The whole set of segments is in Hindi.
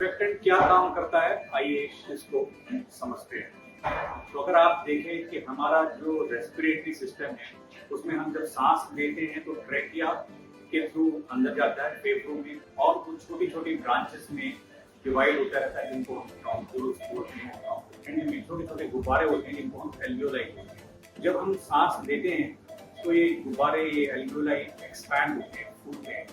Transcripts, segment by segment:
सर्फेक्टेंट क्या काम करता है, आइए इसको समझते हैं। तो अगर आप देखें कि हमारा जो रेस्पिरेटरी सिस्टम है उसमें हम जब सांस लेते हैं तो ट्रेकिया के थ्रू अंदर जाता है फेफड़ों में, और कुछ छोटी छोटी ब्रांचेस में डिवाइड होता रहता है जिनको हम ब्रोंक्यूल्स बोलते हैं। एंड में छोटे छोटे गुब्बारे होते हैं जिनको हम एल्वियोलाई बोलते हैं। जब हम सांस लेते हैं तो ये गुब्बारे, ये एल्वियोलाई एक्सपैंड होते हैं, फूलते हैं,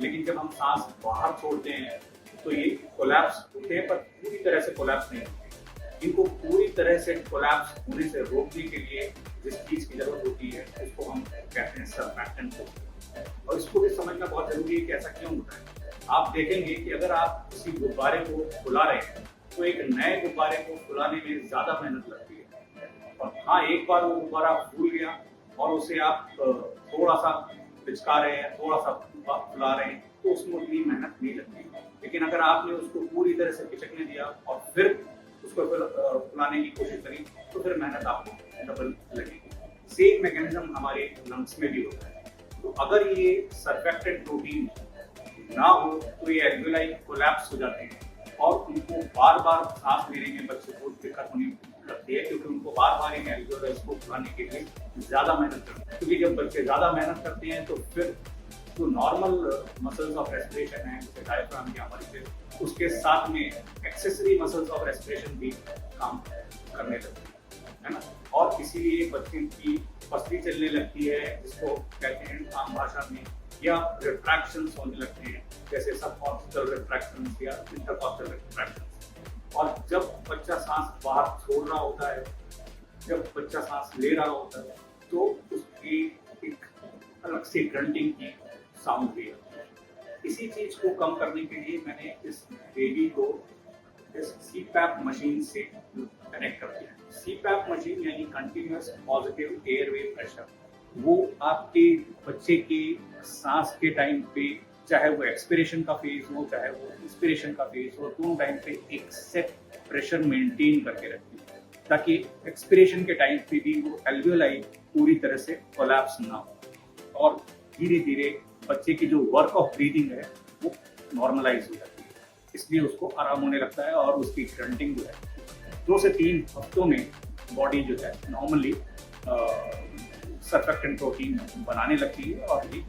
लेकिन जब हम सांस बाहर छोड़ते हैं तो ये कोलैप्स होते हैं, पर पूरी तरह से कोलैप्स नहीं होते। इनको पूरी तरह से कोलैप्स होने से रोकने के लिए जिस चीज की जरूरत होती है उसको हम कहते हैं सर्फेक्टेंट। और इसको भी समझना बहुत जरूरी है कि ऐसा क्यों होता है। आप देखेंगे कि अगर आप किसी गुब्बारे को फुला रहे हैं तो एक नए गुब्बारे को फुलाने में ज्यादा मेहनत लगती है, और हाँ, एक बार वो गुब्बारा फूल गया और उसे आप थोड़ा सा पिचका रहे हैं, थोड़ा सा फुला रहे हैं, तो उसमें उतनी मेहनत नहीं लगती। लेकिन अगर आपने उसको पूरी तरह से पिचकने दिया और फिर उसको फुलाने की कोशिश करी तो फिर मेहनत आपको डबल लगेगी। सेम मैकेनिज्म हमारे लंग्स में भी होता है। तो अगर ये सर्फेक्टेंट प्रोटीन ना हो तो ये एल्वियोलाई कोलैप्स हो जाते हैं और उनको बार बार सांस लेने में बच्चे को दिक्कत होने लगती है, क्योंकि उनको बार बार इन एल्वियोलाई को फुलाने के लिए ज्यादा मेहनत करते हैं। क्योंकि जब बच्चे ज्यादा मेहनत करते हैं तो फिर जो नॉर्मल मसल्स ऑफ रेस्पिरेशन है जैसे डायफ्राम की हमारी से, उसके साथ में एक्सेसरी मसल्स ऑफ रेस्पिरेशन भी काम करने लगती है ना, और इसीलिए बच्चे की पसली चलने लगती है, जिसको कहते हैं आम भाषा में, या रिट्रैक्शंस होने लगते हैं जैसे सबकॉर्टिकल रिट्रैक्शंस या इंटरकॉस्टल रिट्रैक्शंस। और जब बच्चा सांस बाहर छोड़ रहा होता है, जब बच्चा सांस ले रहा होता है, तो उसकी एक अलग से ग्रंटिंग की साउंड भी है। इसी चीज को कम करने के लिए मैंने इस बेबी को इस सीपैप मशीन से कनेक्ट कर दिया। सीपैप मशीन यानी कंटिन्यूअस पॉजिटिव एयरवे प्रेशर, वो आपके बच्चे के सांस के टाइम पे, चाहे वो एक्सपिरेशन का फेज हो चाहे वो इंस्पिरेशन का फेज हो, दोनों टाइम पे एक सेट प्रेशर मेंटेन करके रखती है, ताकि एक्सपिरेशन के टाइम पे भी वो एल्वियोलाई पूरी तरह से कोलैप्स ना हो, और धीरे धीरे बच्चे की जो वर्क ऑफ ब्रीदिंग है वो नॉर्मलाइज हो जाती है। इसलिए उसको आराम होने लगता है और उसकी ग्रंटिंग जो है 2 से 3 हफ्तों में बॉडी जो है नॉर्मली सर्फेक्टेंट प्रोटीन बनाने लगती है और ये